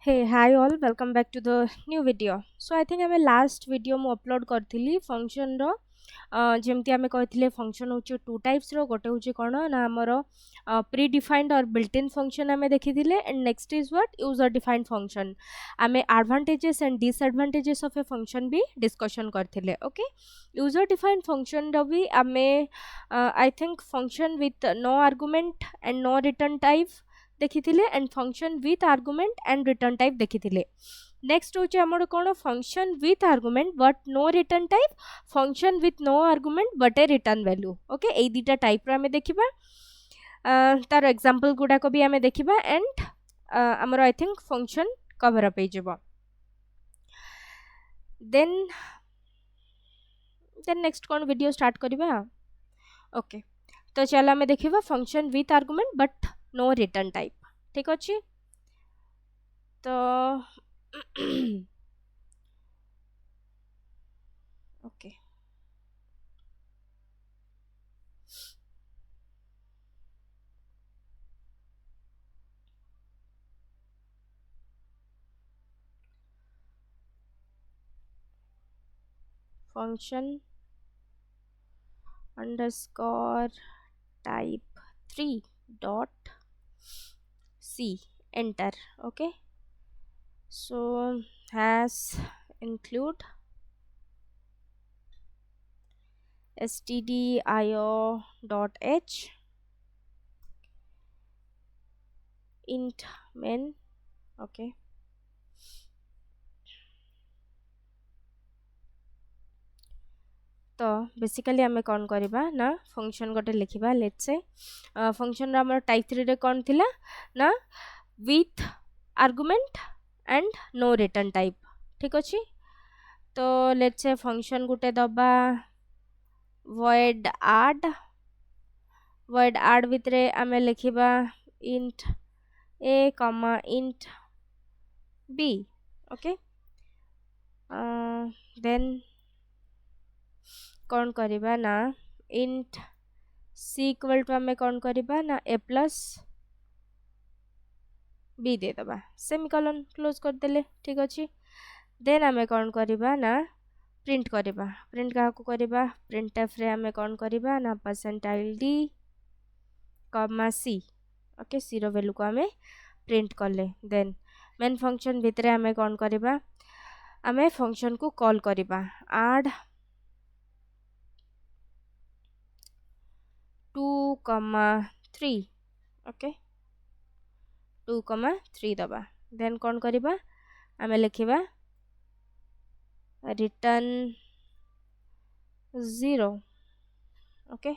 Hey, hi all, welcome back to the new video. So I think आम last video मु upload करथिली function रो जेमती आमे कहथिले function होची two types रो गोटे होची कोन ना हमरो predefined और built-in function आमे देखिथिले and next is what user defined function. आमे advantages and disadvantages of a function भी discussion करथिले. Okay, user defined function रो भी आमे I think function with no argument and no return type देखिथिले and function with argument and return type देखिथिले. Next होचे हमर कोन function with argument but no return type function with no argument but A return value. Okay ए दुटा type रो हमें देखिबा तार example गुडा को भी हमें देखिबा एंड हमर I think function cover up हे जेबो. देन नेक्स्ट कोन वीडियो स्टार्ट करबा. ओके तो चलो हमें देखिबा function with argument but no return type. ठीक अछि तो okay function underscore type 3 dot c enter. Okay so has include stdio dot h int main. Okay तो बेसिकली आमे कौन करिबा ना फंक्शन गोटे लिखिबा. लेट्स से फंक्शन रा हमर टाइप 3 रे कौन थिला ना with argument and no return type. ठीक अछि तो लेट्स से फंक्शन गुटे दबा void add भितरे आमे लिखिबा int a int b. Okay then कौन करिबा ना int c इक्वल टू आमे कौन करिबा ना a प्लस b दे दबा सेमिकोलन क्लोज कर देले. ठीक अछि देन आमे कौन करिबा ना प्रिंट करिबा. प्रिंट का को करिबा printf रे आमे कौन करिबा ना percentile d comma c. Okay c रो वैल्यू को आमे प्रिंट करले. देन मेन फंक्शन भितरे आमे कौन करिबा आमे फंक्शन को कॉल करिबा add 2,3. ओके 2,3 दबा. देन कौन करिबा आमे लिखिबा रिटर्न 0. ओके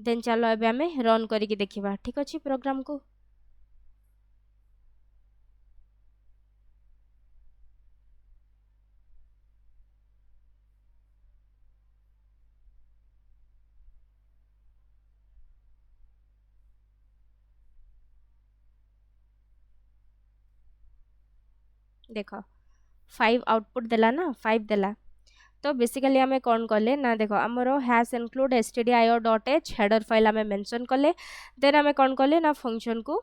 देन चलो एबे आमे रन करिके देखिबा. ठीक अछि प्रोग्राम को देखो 5 आउटपुट देला ना 5 देला. तो बेसिकली आमे कौन कले ना देखो हमरो hash include stdio.h header file आमे मेंशन कले. देन आमे कौन कले ना फंक्शन को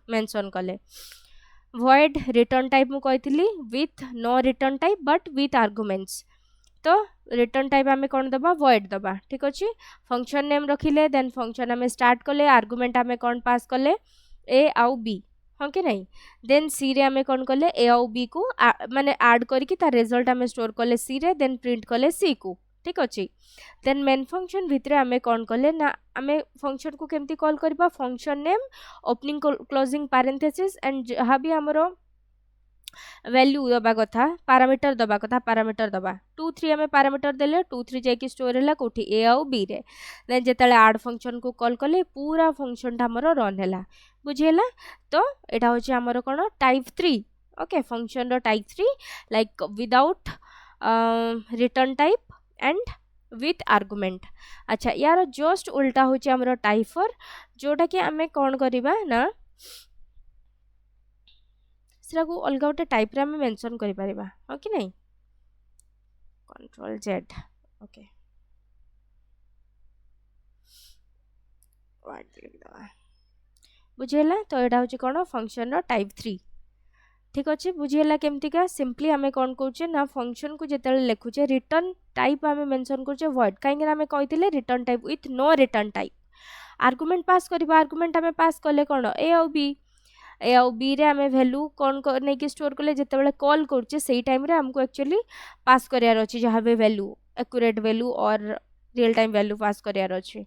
मेंशन कले void रिटर्न टाइप मु कहतिली with no return type but with arguments. तो रिटर्न टाइप आमे कौन दबा void दबा. ठीक अछि फंक्शन नेम रखिले देन फंक्शन आमे स्टार्ट कले आर्गुमेंट आमे कौन पास कले a आउ b. हाँ कि नहीं देन सी रे आमे कौन कले ए आउ बी को माने ऐड करके तार रिजल्ट आमे स्टोर कले सी रे देन प्रिंट कले सी को. ठीक अछि देन मेन फंक्शन भितरे आमे कौन कले ना आमे फंक्शन को केमती कॉल करबा function name opening closing parenthesis and जहाँ भी हमरो वैल्यू दबा कथा पैरामीटर दबा कथा पैरामीटर दबा 2 3 आमे पैरामीटर देले 2 3 जाय कि स्टोर हैला कोठी a आउ b रे. देन जेतले ऐड फंक्शन को कॉल कले पूरा फंक्शन टा हमरो रन हैला. बुझियला तो एटा होची हमरो कोन टाइप 3. ओके फंक्शन रो type 3 like without return type and with argument. अच्छा यार जस्ट उल्टा होची हमरो टाइप 4 जोटा कि आमे कोन करिबा ना सेरा को अलगा गोटे टाइप रे आमे मेंशन करि परिबा. हो कि नहीं कंट्रोल जेड. ओके वाइट लिख दवा बुझेला. तो एटा होची कोन फंक्शन रो टाइप 3. ठीक अच्छे बुझीगला केमतिका सिंपली आम कौन कौचे ना फंक्शन को जिते लिखुचे रिटर्न टाइप आम मेंशन करुचे वॉइड कहीं आम कही return type with no return type argument पास करबा आर्गुमेंट आम पास कले कौन ए आउ बी ए आउ बी रे आम वैल्यू कौन नहीं कि स्टोर कले जिते कॉल करुचे से टाइम रे हमको एक्चुअली पास करार अच्छी जहाँ भी वैल्यू एक्यूरेट वैल्यू और रियल टाइम वैल्यू पास करार अच्छी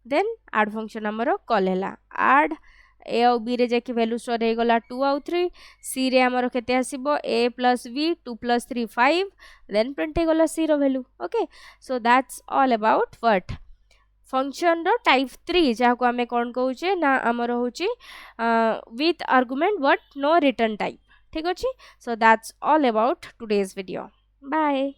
देन आड फंक्शन आमर कॉल है आड ए आउ बी रे जाकि वैल्यू स्टोर हो गला 2 आउ 3 सी रे आमर केते आसीबो a plus b 2 plus 3 5 then print हो गला c रो value okay so that's all about what function रो टाइप 3 जहाँ को आमे कौन कहूचे ना आमर होची with argument but no return type ठीक अछि so that's all about today's video bye.